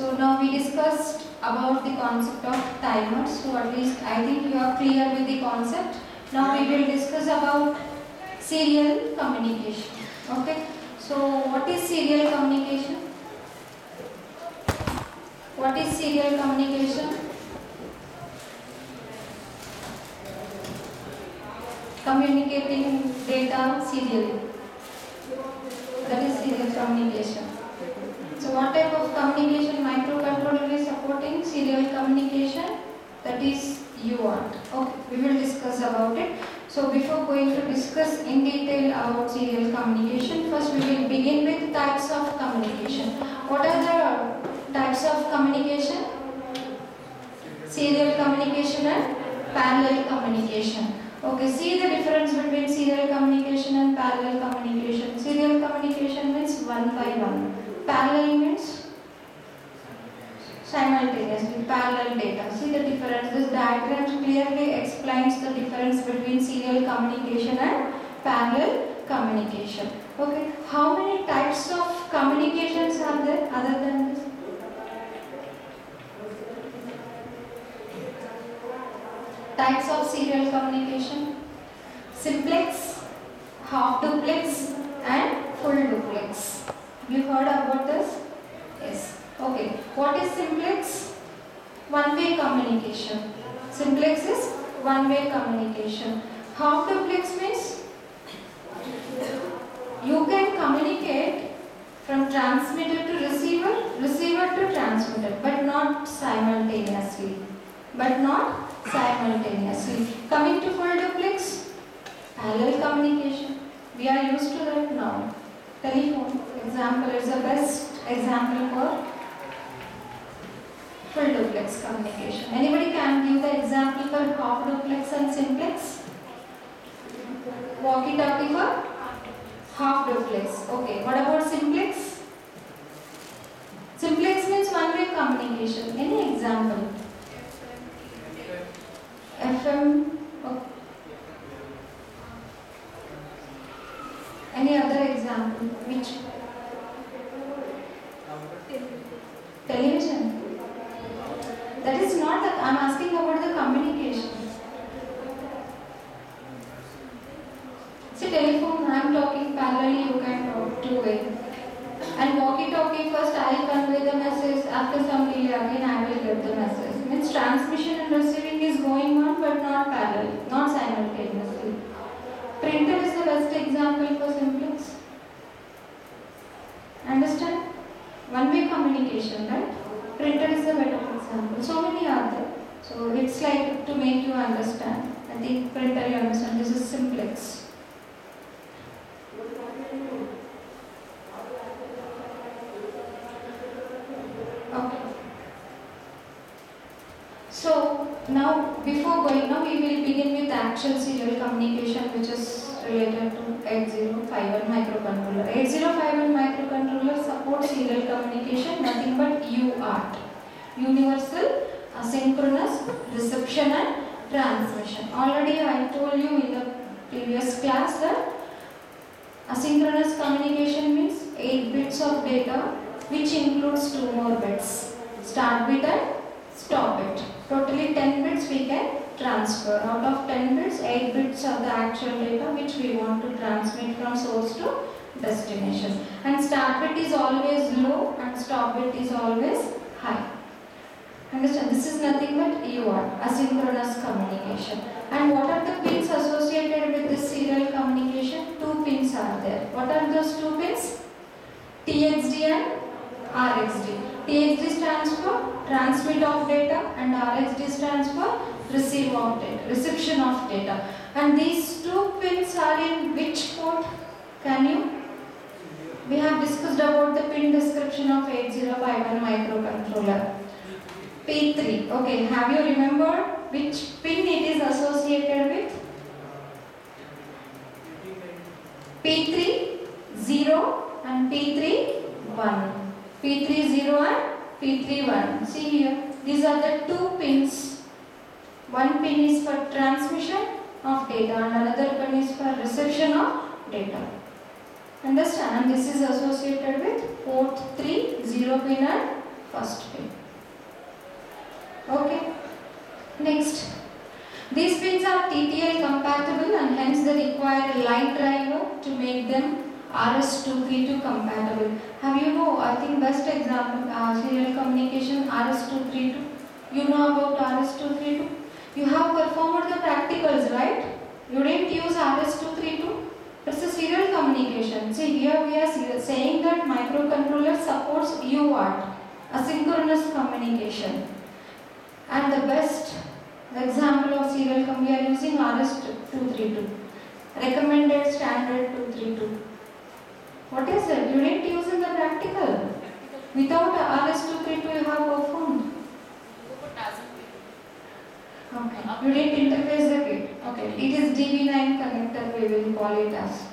So now we discussed about the concept of timers. So at least I think you are clear with the concept. Now we will discuss about serial communication. Okay. So what is serial communication? What is serial communication? Communicating data serially. That is serial communication. So what type of communication microcontroller is supporting? Serial communication, that is UART. Okay, we will discuss about it. So before going to discuss in detail about serial communication, first we will begin with types of communication. What are the types of communication? Serial communication and parallel communication. Okay, see the difference between serial communication and parallel communication. Serial communication means one by one. Parallel means simultaneously, parallel data. See the difference. This diagram clearly explains the difference between serial communication and parallel communication. Okay, how many types of communications are there other than this? Types of serial communication: simplex, half duplex and full duplex. You heard about this? Yes. Okay. What is simplex? One-way communication. Simplex is one-way communication. Half duplex means you can communicate from transmitter to receiver, receiver to transmitter, but not simultaneously. Coming to full duplex, parallel communication. We are used to that now. Telephone example is the best example for full duplex communication. Anybody can give the example for half duplex and simplex? Walkie-talkie for half duplex. Okay. What about simplex? Simplex means one-way communication. Any example? FM. Okay. Any other example? Which? Television. That is not the. I am asking about the communication. See, telephone. I am talking parallelly. You can talk two-way. And walkie-talkie. First, I will convey the message. After some delay, again I will get the message. Means transmission and receiving is going on, but not parallel, not simultaneously. Printer is the best example for simplex. Understand? One-way communication, right? Printer is the better example. So many are there. So it's like to make you understand. I think printer you understand. This is simplex. Okay. So now before going now we will begin with actual serial communication, which is related to 8051 microcontroller. 8051 microcontroller supports serial communication, nothing but UART. Universal Asynchronous Reception and Transmission. Already I told you in the previous class that asynchronous communication means 8 bits of data, which includes 2 more bits. Start bit and stop bit. Totally 10 bits we can transfer. Out of 10 bits, 8 bits are the actual data which we want to transmit from source to destination. And start bit is always low and stop bit is always high. Understand? This is nothing but UART, asynchronous communication. And what are the pins associated with this serial communication? 2 pins are there. What are those 2 pins? TXD and RXD. TXD stands for transmit of data and RXD stands for receive of data, reception of data. And these 2 pins are in which port? Can you? We have discussed about the pin description of 8051 microcontroller. P3. Okay, have you remembered which pin it is associated with? P3 0 and P3 1. P3 0 and P3 1. See here, these are the 2 pins. One pin is for transmission of data and another pin is for reception of data. Understand? And this is associated with port 3, 0 pin and first pin. Okay. Next. These pins are TTL compatible and hence they require a light driver to make them RS232 compatible. Have you know, I think best example, serial communication RS232. You know about RS232? You have performed the practicals, right? You didn't use RS232. It's a serial communication. See, here we are saying that microcontroller supports UART, asynchronous communication. And the best example of serial we are using RS232. Recommended standard 232. What is it? You didn't use in the practical. Without RS232 you have performed. Okay. You didn't interface the gate. Okay. It is DB9 connector we will call it as.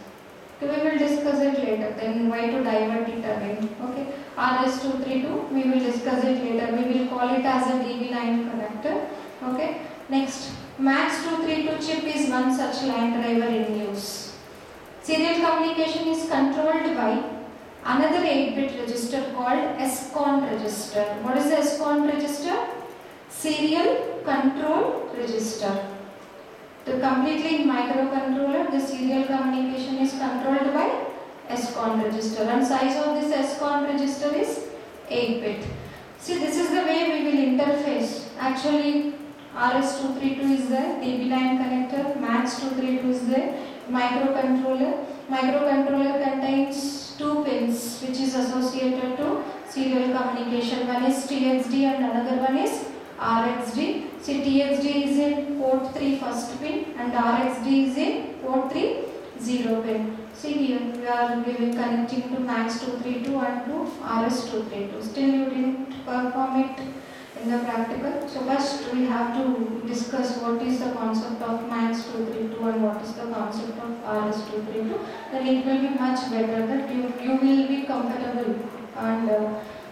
Okay, we will discuss it later. Then why to divert it again? Okay. RS232 we will discuss it later. We will call it as a DB9 connector. Okay. Next, MAX232 chip is one such line driver in use. Serial communication is controlled by another 8-bit register called SCON register. What is the SCON register? Serial control register. So completely in microcontroller, the serial communication is controlled by SCON register, and size of this SCON register is 8-bit. See, this is the way we will interface. Actually, RS232 is there, DB9 connector, MAX232 is there, microcontroller. Microcontroller contains two pins which is associated to serial communication. One is TXD and another one is RXD. See, TXD is in port 3 first pin and RXD is in port 3 0 pin. See here, we are connecting to MAX232 and to RS232. Still you didn't perform it in the practical. So first we have to discuss what is the concept of MAX232 and what is the concept of RS232. Then it will be much better that you will be comfortable and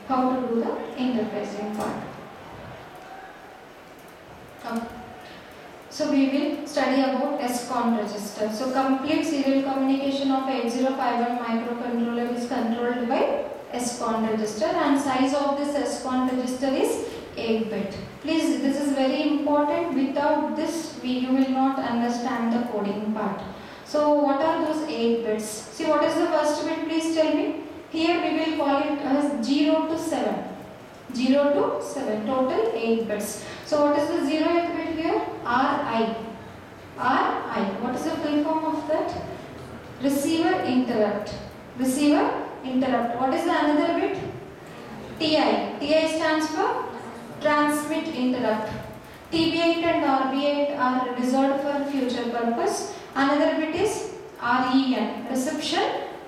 how to do the interfacing part. So we will study about SCON register. So complete serial communication of 8051 microcontroller is controlled by SCON register, and size of this SCON register is 8-bit. Please, this is very important. Without this, you will not understand the coding part. So what are those 8 bits? See, what is the first bit? Please tell me. Here we will call it as 0 to 7. 0 to 7. Total 8 bits. So what is the 0th bit here? RI. RI. What is the full form of that? Receiver interrupt. Receiver interrupt. What is the another bit? TI. TI stands for transmit interrupt. TB8 and RB8 are reserved for future purpose. Another bit is REN, reception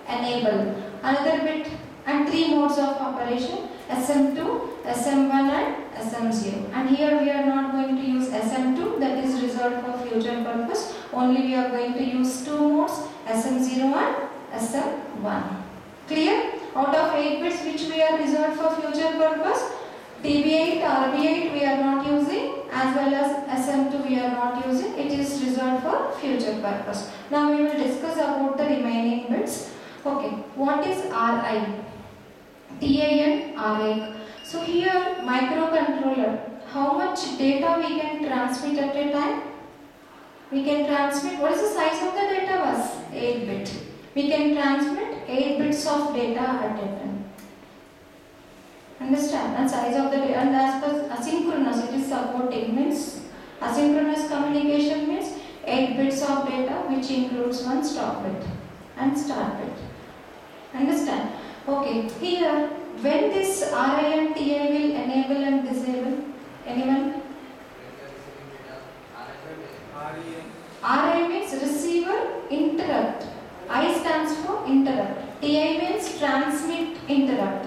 enable. Another bit, and 3 modes of operation, SM2, SM1 and SM0. And here we are not going to use SM2, that is reserved for future purpose. Only we are going to use 2 modes, SM0 and SM1. Clear? Out of 8 bits which we are reserved for future purpose, TB8, RB8 we are not using, as well as SM2 we are not using. It is reserved for future purpose. Now we will discuss about the remaining bits. Okay, what is RI? TI and RI. So here microcontroller, how much data we can transmit at a time? We can transmit, what is the size of the data bus? 8-bit. We can transmit 8 bits of data at a time. Understand? And size of the data, and as per asynchronous, it is supporting, means asynchronous communication means 8 bits of data which includes one stop bit and start bit. Understand? Okay, here when this RI and TI will enable and disable? Anyone? RI means receiver interrupt. I stands for interrupt. TI means transmit interrupt.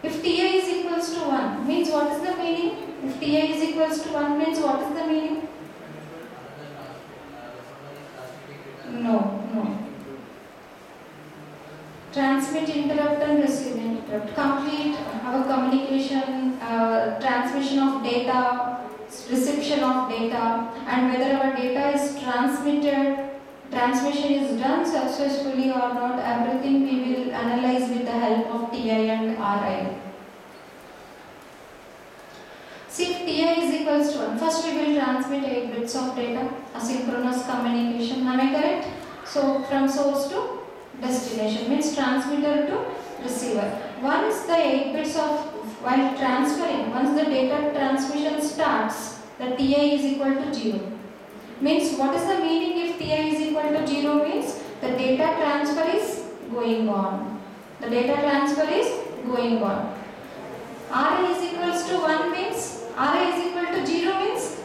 If TI is equals to 1, means what is the meaning? If TI is equals to 1 means what is the meaning? No. Transmit interrupt and receive interrupt. Complete our communication, transmission of data, reception of data, and whether our data is transmitted, transmission is done successfully or not, everything we will analyze with the help of TI and RI. See, if Ti is equals to 1, first we will transmit 8 bits of data, asynchronous communication, am I correct? So, from source to destination means transmitter to receiver. Once the 8 bits of, while transferring, once the data transmission starts, the Ti is equal to 0. Means, what is the meaning if Ti is equal to 0 means? The data transfer is going on. The data transfer is going on. Ra is equals to 1 means, Ra is equal to 0 means,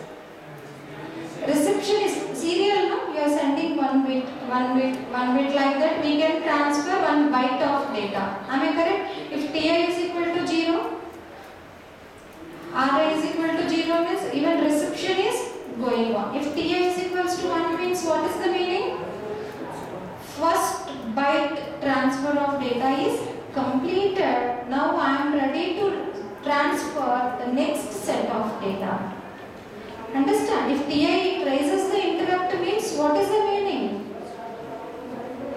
reception is serial, no? You are sending one bit like that, we can transfer 1 byte of data. Am I correct? If Ti is equal to 0, Ra is equal to 0 means, even reception is going on. If Ti is equals to 1 means, what is the meaning? First byte transfer of data is completed. Now I am ready to transfer the next set of data. Understand? If Ti raises the interrupt means, what is the meaning?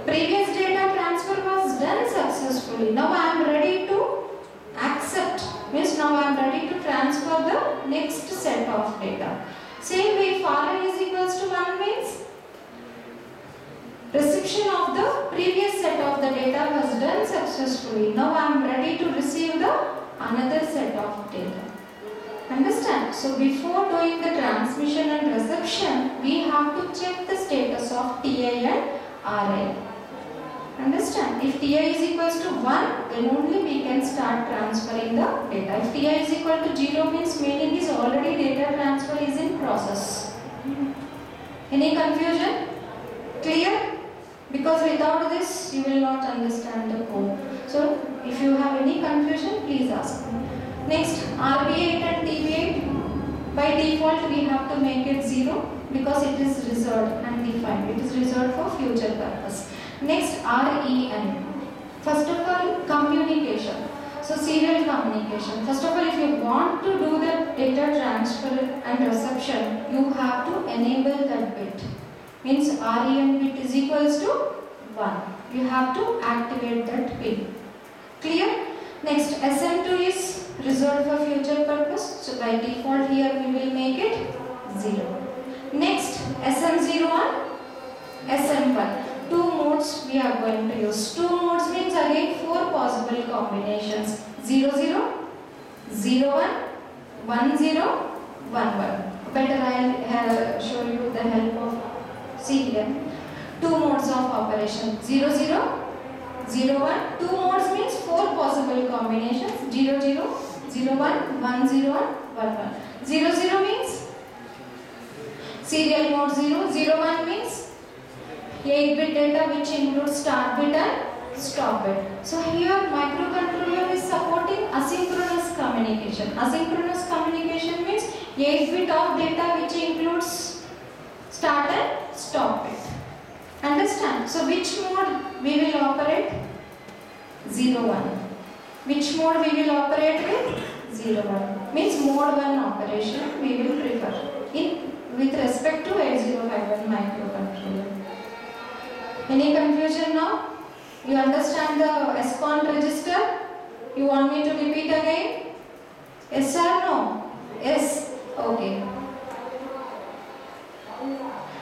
Previous data transfer was done successfully. Now I am ready to accept. Means now I am ready to transfer the next set of data. Same way, if Ra is equals to 1 means, reception of the previous set of the data was done successfully. Now I am ready to receive the another set of data. Understand? So before doing the transmission and reception, we have to check the status of Ti and Ra. Understand? If Ti is equals to 1, then only we can start transferring the data. If Ti is equal to 0 means, meaning is already data transfer is in process. Any confusion? Clear? Because without this, you will not understand the code. So, if you have any confusion, please ask me. Next, RB8 and TB8. By default, we have to make it 0 because it is reserved and defined. It is reserved for future purpose. Next, REN. First of all, communication. So, serial communication. First of all, if you want to do the data transfer and reception, you have to enable that bit. Means REN bit is equals to 1. You have to activate that pin. Clear? Next, SM2 is reserved for future purpose. So by default here we will make it 0. Next, SM0 and SM1. Two modes we are going to use. Two modes means again 4 possible combinations. 0, 0, 0, 1, 1, 0, 1, 1. Better I will show you the help of, see here. Two modes of operation. 0, 0, 0, 1. Two modes means 4 possible combinations. 0, 0, 0, 1, 1, 0, 1, 1, 1. 0, 0 means serial mode 0. 0, 1 means 8-bit data which includes start bit and stop bit. So here microcontroller is supporting asynchronous communication. Asynchronous communication means 8-bit of data which includes start and stop bit. Understand? So which mode we will operate? 0, 1. Which mode we will operate with? 0, 1. Means mode 1 operation we will prefer with respect to 8051 microcontroller. Any confusion now? You understand the SCON register? You want me to repeat again? Yes or no? Yes? Okay.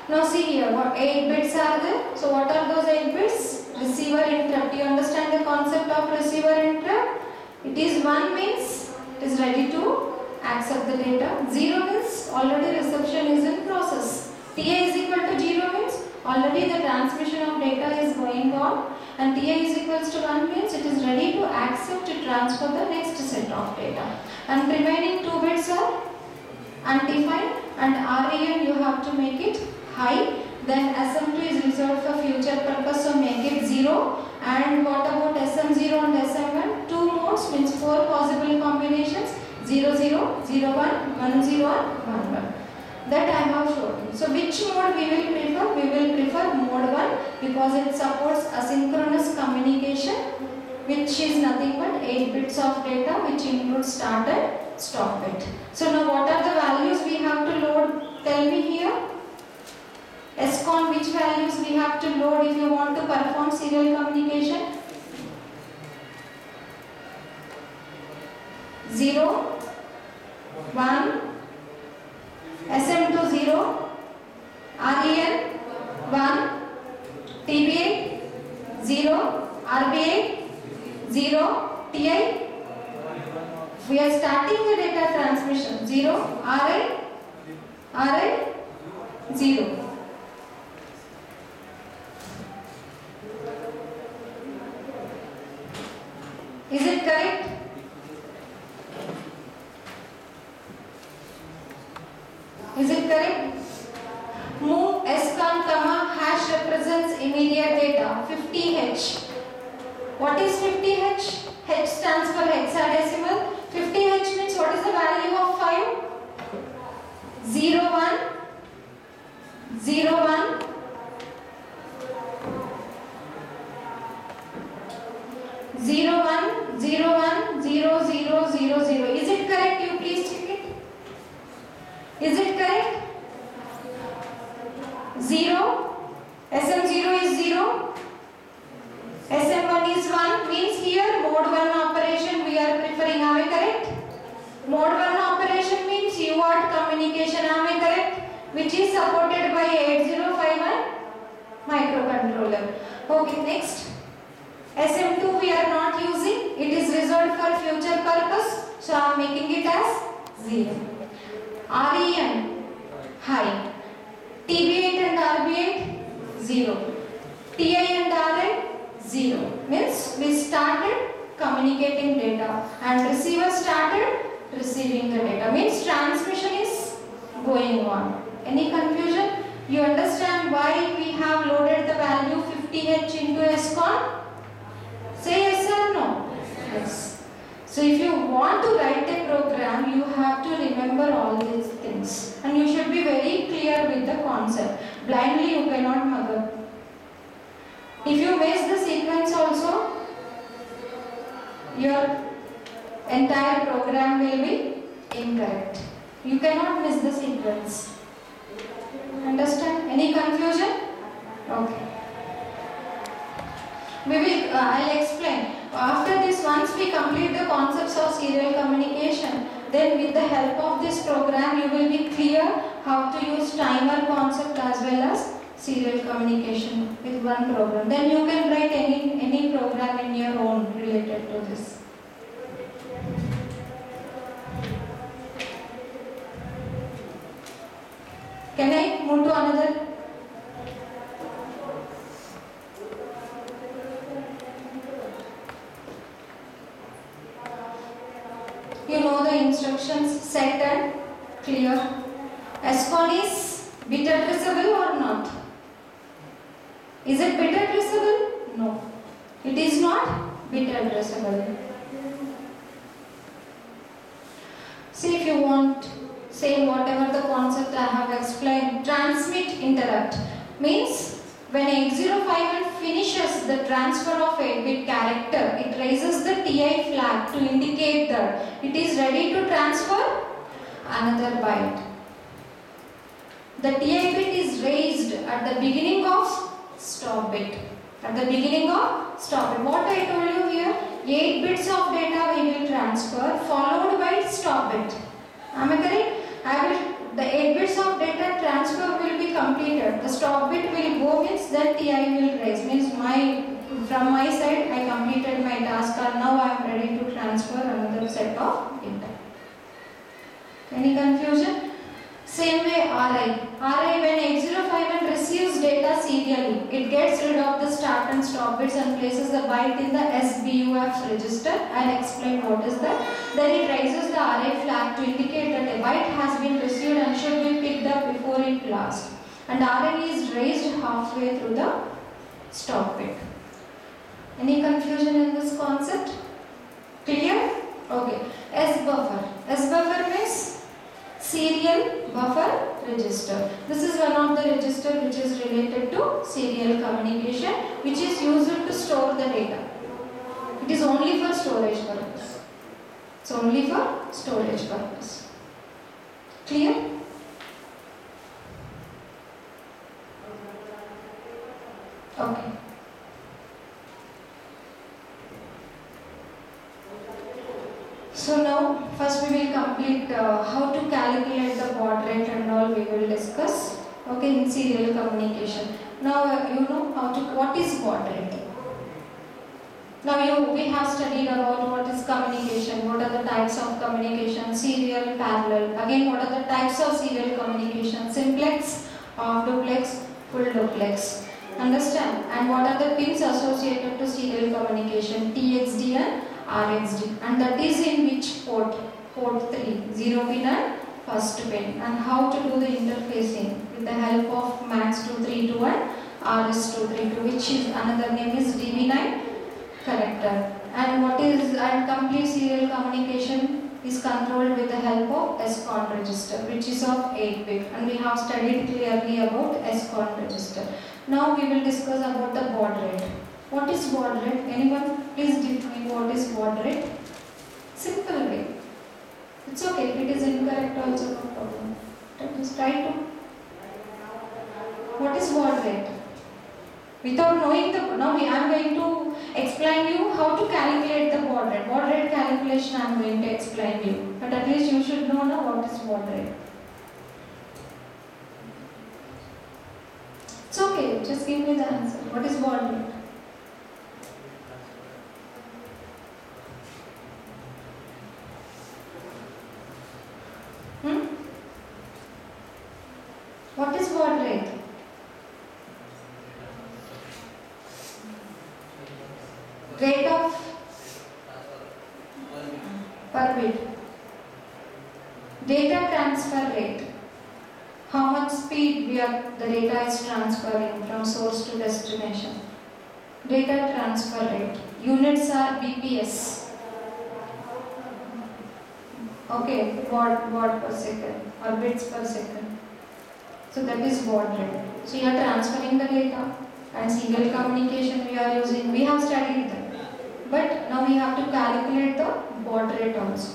Now see here, what 8 bits are there? So what are those 8 bits? Receiver interrupt. You understand the concept of receiver interrupt? It is 1 means it is ready to accept the data. 0 means already reception is in process. Ti is equal to 0 means already the transmission of data is going on, and Ti is equals to 1 means it is ready to accept to transfer the next set of data. And remaining 2 bits are undefined, and REN you have to make it high. Then SM2 is reserved for future purpose, so make it 0. And what about SM0 and SM1? 2 modes means 4 possible combinations. 0, 0, 0, 1, 1, 0, 1, 1. That I have shown you. So which mode we will prefer? We will prefer mode 1 because it supports asynchronous communication, which is nothing but 8 bits of data which includes start and stop bit. So now what are the values we have to load? Tell me here. SCON, which values we have to load if you want to perform serial communication? 0, 1, SM2 0, REN 1, TBA 0, RBA 0, TI. We are starting the data transmission 0, RI 0. Is it correct? Is it correct? Move SCON comma hash represents immediate data 50H. What is 50H? H stands for hexadecimal. 50H means what is the value of 5? 0 1 0 1 0 1 0 1 0 0 0 0. Is it correct? You please check it. Is it correct? 0. SM0 is 0. SM1 is 1. Means here mode 1 operation we are preferring. Am I correct? Mode 1 operation means UART communication. Am I correct? Which is supported by 8051 microcontroller. Okay, next. SM2 we are not using. It is reserved for future purpose. So I am making it as 0. REN high. TB8 and RB8 0. TI and RN 0. Means we started communicating data and receiver started receiving the data. Means transmission is going on. Any confusion? You understand why we have loaded the value 50H into SCON? Say yes or no? Yes. So if you want to write a program, you have to remember all these things. And you should be very clear with the concept. Blindly you cannot mug up. If you miss the sequence also, your entire program will be incorrect. You cannot miss the sequence. Understand? Any confusion? Okay. I'll explain. After this, once we complete the concepts of serial communication, then with the help of this program, you will be clear how to use timer concept as well as serial communication with one program. Then you can write any program in your own related to this. Can I move to another? You know the instructions, set and clear. SCON is bit addressable or not? Is it bit addressable? No. It is not bit addressable. See, if you want, say whatever the concept I have explained, transmit interrupt means when 8051 finishes the transfer of 8-bit character, it raises the TI flag to indicate that it is ready to transfer another byte. The TI bit is raised at the beginning of stop bit. At the beginning of stop bit. What I told you here, 8 bits of data we will transfer followed by stop bit. Am I correct? The 8 bits of data transfer will be completed. The stop bit will go means then TI will raise. Means from my side I completed my task and now I am ready to transfer another set of data. Any confusion? Same way RI. RI when 8051 receives data serially, it gets rid of the start and stop bits and places the byte in the SBUF register. I'll explain what is that. Then it raises the RI flag to indicate that a byte has been received and should be picked up before it blasts. And RI is raised halfway through the stop bit. Any confusion in this concept? Clear? Okay. S buffer. S buffer means serial buffer register. This is one of the register which is related to serial communication, which is used to store the data. It is only for storage purpose. It's only for storage purpose. Clear? Okay. So now first we will complete discuss. Okay, in serial communication. Now you know what is baud rate. Now we have studied about what is communication, what are the types of communication, serial, parallel. Again, what are the types of serial communication, simplex, half duplex, full duplex. Understand? And what are the pins associated to serial communication, TXD and RXD. And that is in which port? Port 3, 0 pin and first pin. And how to do the interfacing with the help of MAX232 and RS232, which is another name is DB9 connector. And what is complete serial communication is controlled with the help of SCON register, which is of 8 bit, and we have studied clearly about SCON register. Now we will discuss about the baud rate. What is baud rate? Anyone please define what is baud rate? Simple way. It's okay, if it is incorrect also no problem. Just try to. What is baud rate? Without knowing now I am going to explain you how to calculate the baud rate. Baud rate calculation I am going to explain you. But at least you should know now what is baud rate. It's okay, just give me the answer. What is baud rate? What is baud rate? Rate of per bit. Data transfer rate. How much speed the data is transferring from source to destination. Data transfer rate. Units are BPS. Okay, baud per second or bits per second. So that is baud rate. So you are transferring the data, and serial communication we are using. We have studied that. But now we have to calculate the baud rate also.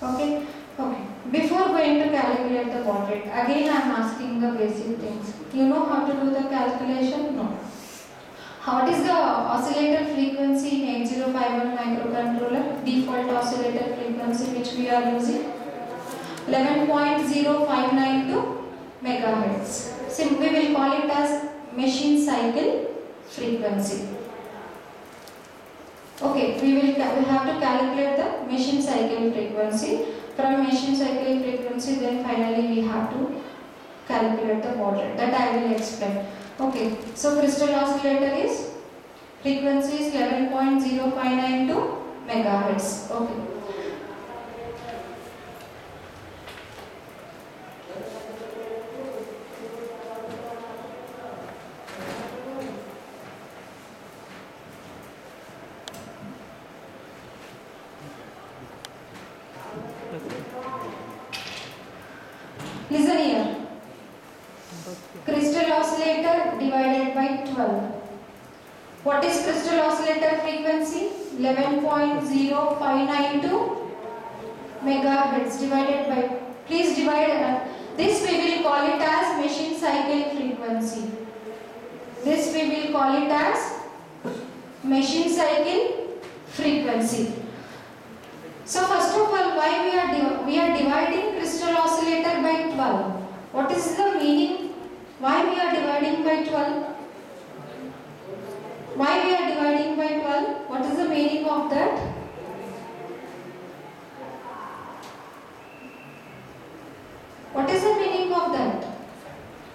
Okay? Okay. Before going to calculate the baud rate, again I am asking the basic things. You know how to do the calculation? No. What is the oscillator frequency in 8051 microcontroller? Default oscillator frequency which we are using? 11.0592 megahertz. We will call it as machine cycle frequency. Okay, we have to calculate the machine cycle frequency. From machine cycle frequency, then finally we have to calculate the baud rate. That I will explain. Okay, so crystal oscillator is frequency is 11.0592 megahertz. Okay. Listen here. Crystal oscillator divided by 12. What is crystal oscillator frequency? 11.0592 megahertz divided by. Please divide. This we will call it as machine cycle frequency. This we will call it as machine cycle frequency. So first of all, why we are dividing crystal oscillator by 12? What is the meaning? Why we are dividing by 12? Why we are dividing by 12? What is the meaning of that? What is the meaning of that?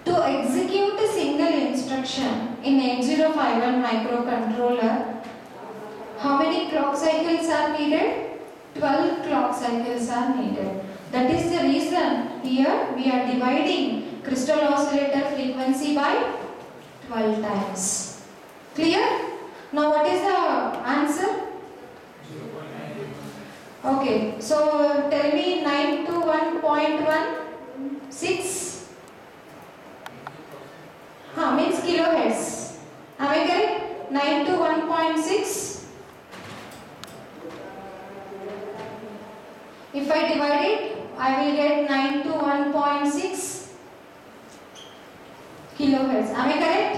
To execute a single instruction in 8051 microcontroller, how many clock cycles are needed? 12 clock cycles are needed. That is the reason here we are dividing crystal oscillator frequency by 12 times. Clear? Now what is the answer? Okay, so tell me 9 to 1.16 means kilohertz. Am I correct? 9 to 1.6. If I divide it, I will get 9 to 1.6 kilohertz. Am I correct?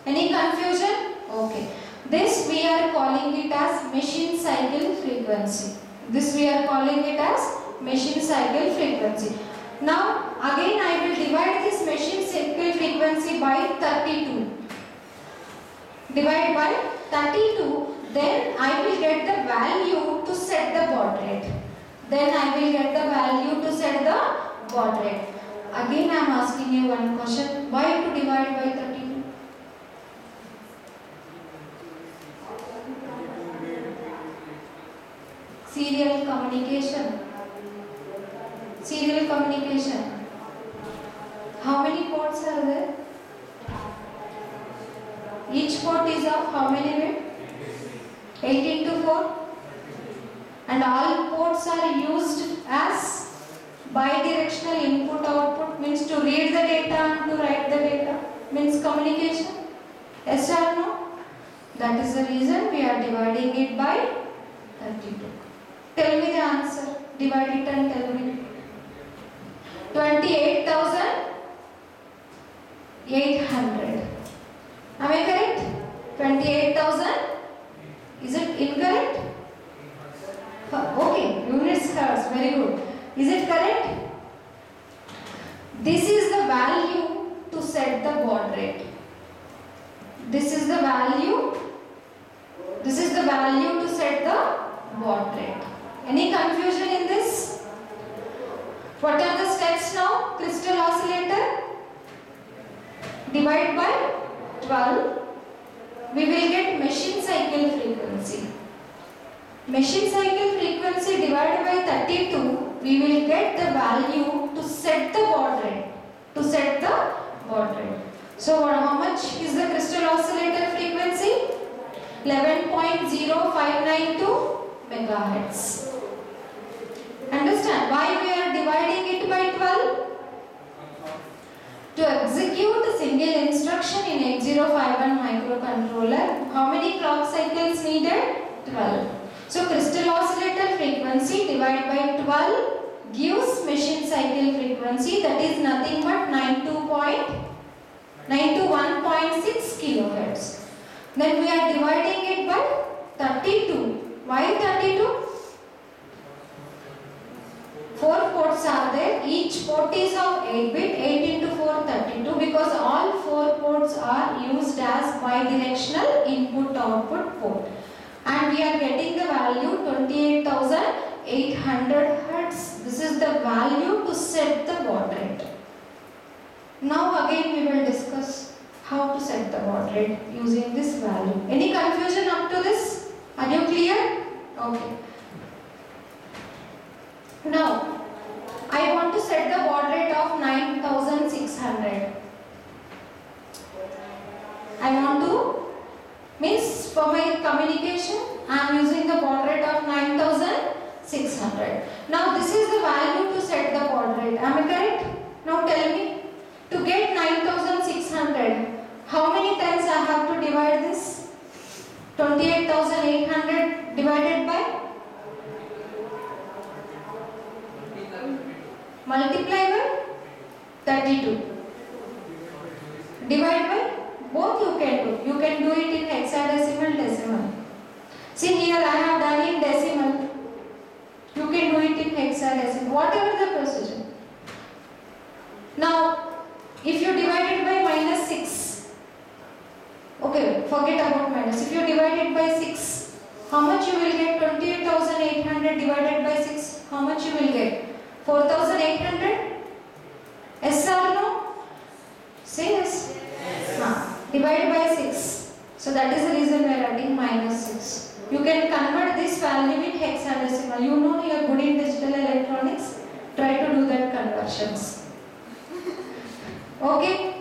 Any confusion? Okay. This we are calling it as machine cycle frequency. This we are calling it as machine cycle frequency. Now again I will divide this machine cycle frequency by 32. Divide by 32, then I will get the value to set the baud rate. Then I will get the value to set the baud rate. Again I am asking you one question. Why to divide by 32? Serial communication. Serial communication. How many ports are there? Each port is of how many bit? 8 into 4. And all ports are used as bidirectional input output, means to read the data and to write the data, means communication. Yes or no? That is the reason we are dividing it by 32. Tell me the answer. Divide it and tell me. 28,800. Am I correct? 28,000. Is it incorrect? Okay, units hurts. Very good. Is it correct? This is the value to set the baud rate. This is the value. This is the value to set the baud rate. Any confusion in this? What are the steps now? Crystal oscillator. Divide by 12. We will get machine cycle frequency. Machine cycle frequency divided by 32, we will get the value to set the baud rate. To set the baud rate. So how much is the crystal oscillator frequency? 11.0592 megahertz. Understand why we are dividing it by 12? To execute a single instruction in 8051 microcontroller, how many clock cycles needed? 12. So crystal oscillator frequency divided by 12 gives machine cycle frequency, that is nothing but 91.6 kilohertz. Then we are dividing it by 32. Why 32? 4 ports are there. Each port is of 8 bit. 8 into 4, 32, because all 4 ports are used as bidirectional input output port. And we are getting the value 28,800 hertz. This is the value to set the baud rate. Now again we will discuss how to set the baud rate using this value. Any confusion up to this? Are you clear? Okay. Now I want to set the baud rate of 9600. I want to, means for my communication I am using the baud rate of 9600. Now this is the value to set the baud rate. Am I correct? Now tell me, to get 9600, how many times I have to divide this? 28,800 divided by? Multiply by 32. Divide by? Both you can do. You can do it in hexadecimal, decimal. See here I have done in decimal. You can do it in hexadecimal. Whatever the procedure. Now, if you divide it by minus 6. Okay, forget about minus. If you divide it by 6, how much you will get? 28,800 divided by 6. How much you will get? 4,800? Yes or no? Say yes. Divide by 6. So that is the reason we are adding minus 6. You can convert this value in hexadecimal. You know you are good in digital electronics. Try to do that conversions. Okay?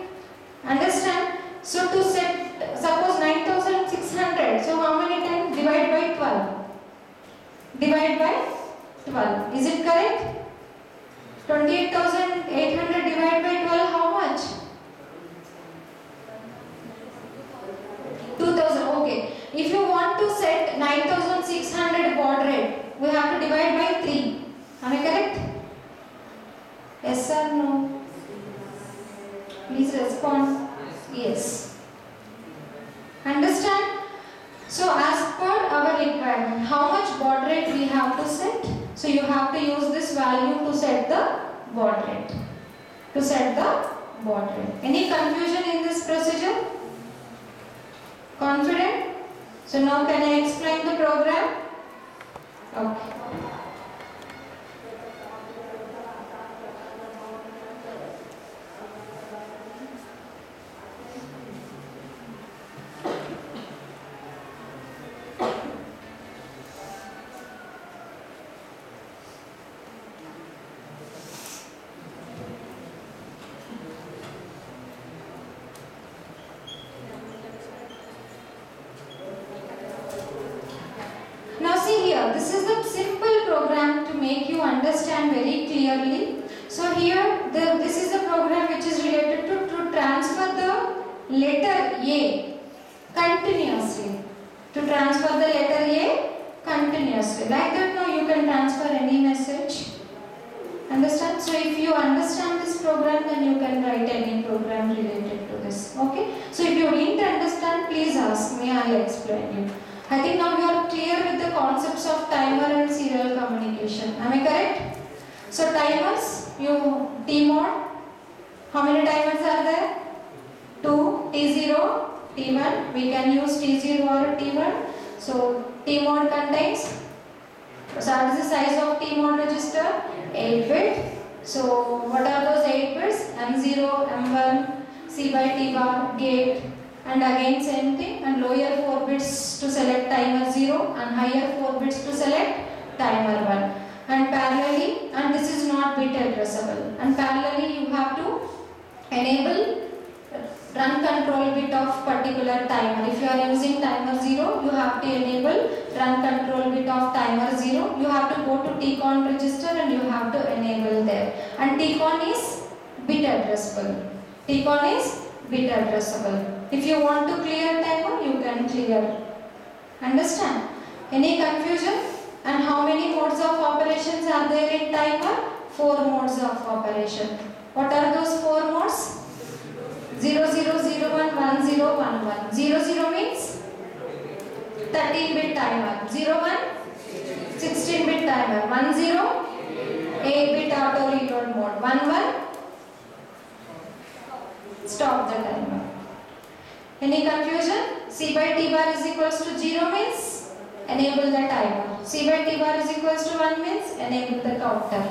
Understand? So to set, suppose 9600. So how many times? Divide by 12. Divide by 12. Is it correct? 28,800 divided by 12, how much? 2,000. Okay. If you want to set 9,600 baud rate, we have to divide by 3. Am I correct? Yes or no? Please respond. Yes. Understand? So as per our requirement, how much baud rate we have to set? So you have to use this value to set the baud rate. To set the baud rate. Any confusion in this procedure? Confident? So now can I explain the program? Okay. This is a simple program to make you understand very clearly. So here this is a program which is related to transfer the letter A continuously. To transfer the letter A continuously. Like that now you can transfer any message. Understand? So if you understand this program, then you can write any program related to this. Okay? So if you didn't understand, please ask me, I will explain you. I think now you are clear with the concepts of timer and serial communication. Am I correct? So timers, T mode. How many timers are there? 2, T0, T1. We can use T0 or T1. So T mode contains. So what is the size of T mode register? 8 bit. So what are those 8 bits? M0, M1, C by T bar, gate. And again same thing, and lower 4 bits to select timer 0 and higher 4 bits to select timer 1. And parallelly, and this is not bit addressable, and parallelly you have to enable run control bit of particular timer. If you are using timer 0, you have to enable run control bit of timer 0. You have to go to TCON register and you have to enable there. And TCON is bit addressable. TCON is bit addressable. If you want to clear timer, you can clear. Understand? Any confusion? And how many modes of operations are there in timer? 4 modes of operation. What are those 4 modes? 0, 0, 0, 1, 1, 0, 1, 1. 0, 0 means 13-bit timer. 0, 1, 16-bit timer. 1, 0, 8-bit auto reload mode. 1, 1, stop the timer. Any confusion? C by T bar is equals to 0 means enable the timer. C by T bar is equals to 1 means enable the counter.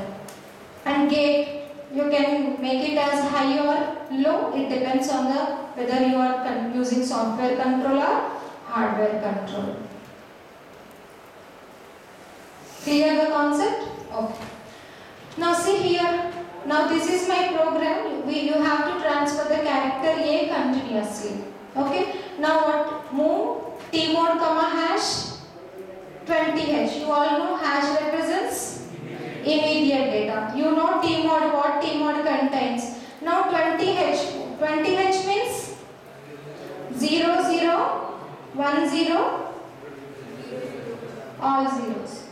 And gate, you can make it as high or low. It depends on the whether you are using software control or hardware control. Clear the concept? Okay. Now see here. Now this is my program. You have to transfer the character A continuously. Okay. Now what? Move T mode comma hash 20H. You all know hash represents immediate data. You know T mode, what T mode contains. Now 20H. 20H means 0, 0, 1, 0, all zeros.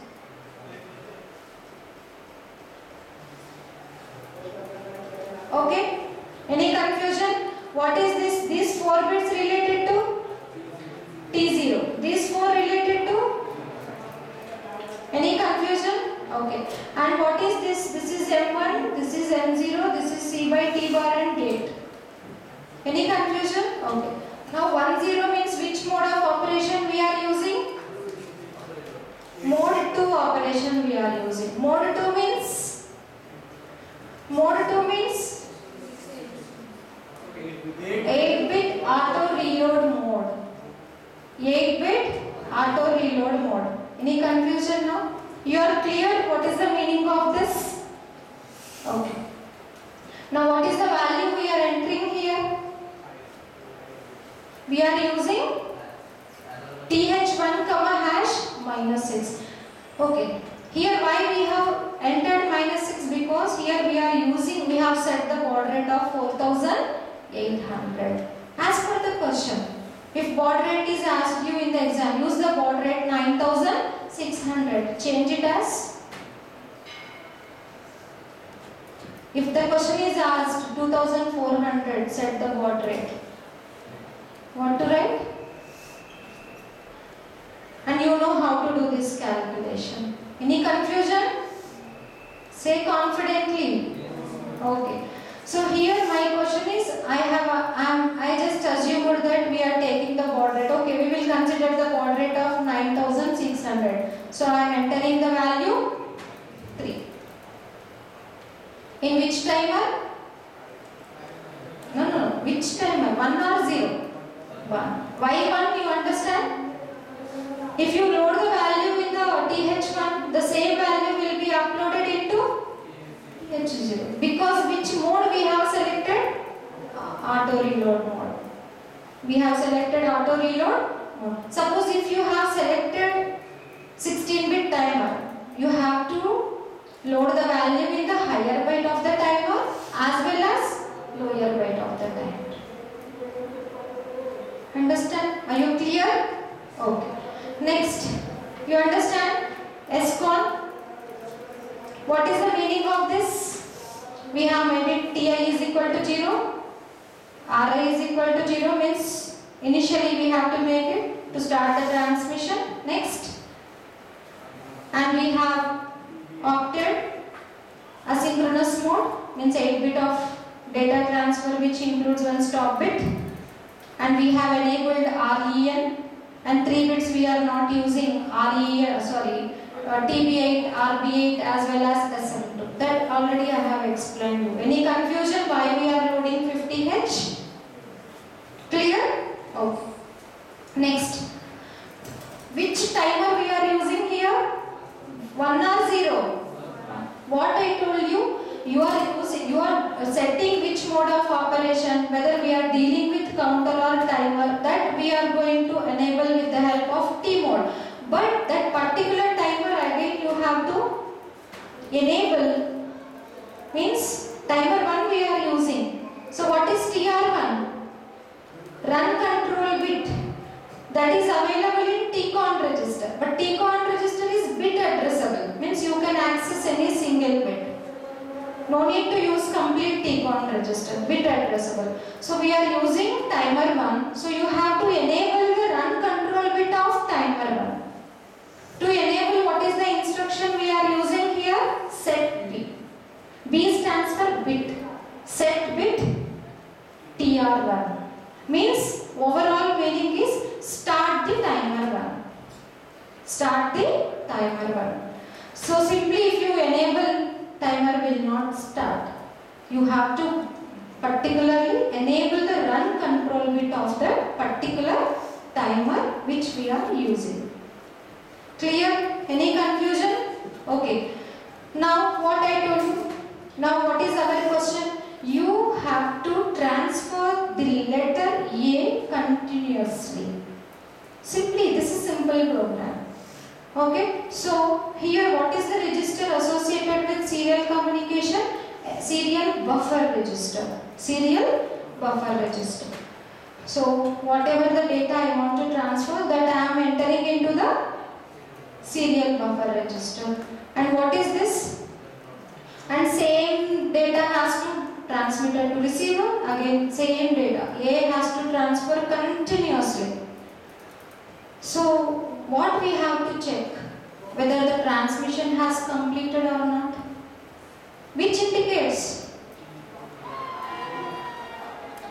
Okay? Any confusion? What is this? These 4 bits related to T0. These 4 related to? Any confusion? Okay. And what is this? This is M1, this is M0, this is C by T bar and gate. Any confusion? Okay. Now 1, 0 means which mode of operation we are using? Mode 2 operation we are using. Mode 2 means? Mode 2 means? 8-bit auto reload mode. 8-bit auto reload mode. Any confusion now? You are clear what is the meaning of this? Okay. Now what is the value we are entering here? We are using th1 comma hash -6. Okay. Here why we have entered -6? Because here we have set the baud rate of 4800. As per the question, if baud rate is asked you in the exam, use the baud rate 9600. Change it as. If the question is asked 2400, set the baud rate. Want to write? And you know how to do this calculation. Any confusion? Say confidently. Okay. So here my question is, I just assumed that we are taking the baud rate. Okay, we will consider the baud rate of 9600. So I am entering the value 3. In which timer? No. Which timer? 1 or 0? 1. Why 1? You understand? If you load the value in the TH1, the same value will be uploaded into TH0. Because which mode we have selected? Auto reload mode. We have selected auto reload mode. Suppose if you have selected 16-bit timer, you have to load the value in the higher byte of the timer as well as lower byte of the timer. Understand? Are you clear? Okay. Next, you understand SCON? What is the meaning of this? We have made it Ti is equal to 0, Ri is equal to 0 means initially we have to make it to start the transmission. Next, and we have opted asynchronous mode means 8-bit of data transfer which includes one stop bit, and we have enabled REN, and 3 bits we are not using TB8, RB8 as well as SM2. That already I have explained you. Any confusion why we are loading 50H? Clear? Okay. Next, which timer we are using here? 1 or 0? What I told you, you are setting which mode of operation, whether we are dealing with counter or timer, that we are going to enable with the help of T mode. But that particular timer again you have to enable, means timer 1 we are using. So what is TR1? Run control bit. That is available in TCON register. But TCON register is bit addressable, means you can access any single bit. No need to use complete TCON register, bit addressable. So we are using timer 1. So you have to enable the run control bit of timer 1. To enable, what is the instruction we are using here? Set B. B stands for bit. Set bit TR1. Means overall meaning is start the timer 1. Start the timer 1. So simply if you enable, timer will not start. You have to particularly enable the run control bit of the particular timer which we are using. Clear? Any confusion? Okay. Now what I told you. Now what is our question? You have to transfer the letter A continuously. Simply, this is simple program. Okay. So here what is the register associated with serial communication? Serial buffer register. Serial buffer register. So whatever the data I want to transfer, that I am entering into the serial buffer register. And what is this? And same data has to transmitter to receiver. Again same data. A has to transfer continuously. So what we have to check? Whether the transmission has completed or not. Which indicates?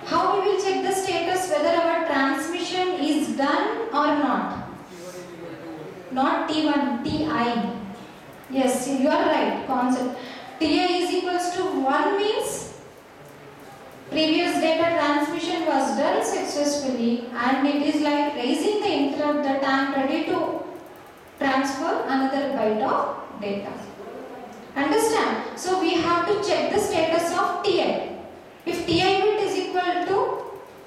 How we will check the status whether our transmission is done or not? Not T1, TI. Yes, you are right. Concept. TI is equals to 1 means previous data transmission was done successfully and it is like raising the interrupt that I am ready to transfer another byte of data. Understand? So we have to check the status of TI. If TI bit is equal to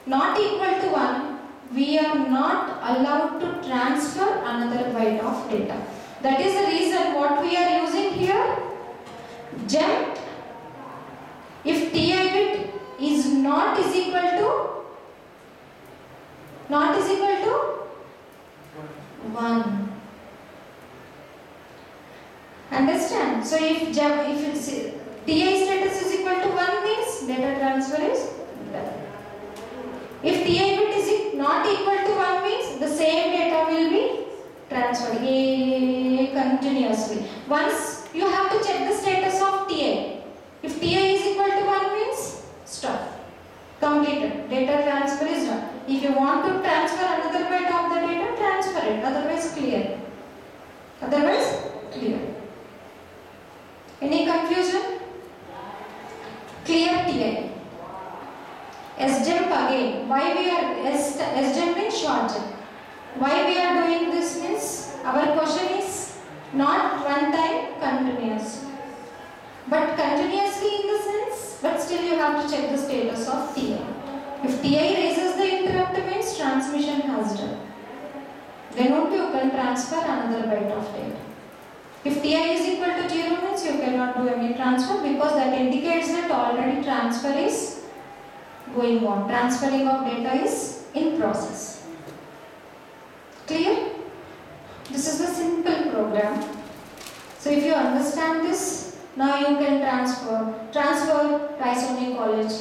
not equal to 1, we are not allowed to transfer another byte of data. That is the reason what we are using here. Jump. If TI bit is not is equal to 1. Understand? So if TI status is equal to 1 means data transfer is done. If TI bit is not equal to 1 means the same data will be transferred continuously. Once you have to check the status of TI. If TI is equal to Any confusion? Clear TI. S-jump again. Why we are S-jump means short jump. Why we are doing this means our question is not one time continuous, but continuously in the sense, but still you have to check the status of TI. If TI raises the interrupt means transmission has done. Then only you can transfer another byte of data. If TI is equal to 0 means you cannot do any transfer, because that indicates that already transfer is going on. Transferring of data is in process. Clear? This is a simple program. So if you understand this, now you can transfer Raisoni College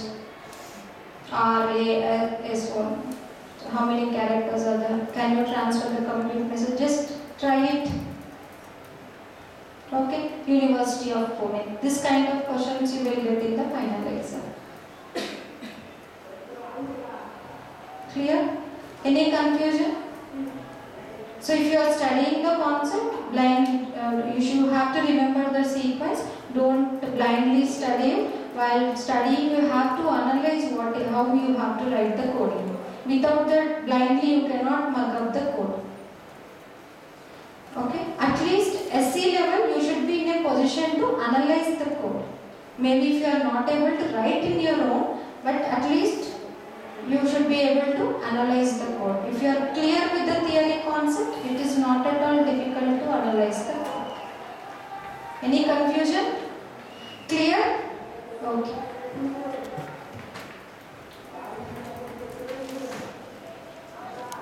RAS1. So how many characters are there? Can you transfer the complete message? Just try it. Okay, University of Pune. This kind of questions you will get in the final exam. Clear? Any confusion? So if you are studying the concept, you should have to remember the sequence. Don't blindly study it. While studying, you have to analyze how you have to write the code. Without that, blindly you cannot mug up the code. Okay? At least SC level, you should be in a position to analyze the code. Maybe if you are not able to write in your own, but at least you should be able to analyze the code. If you are clear with the theory concept, it is not at all difficult to analyze the code. Any confusion? Clear? Okay.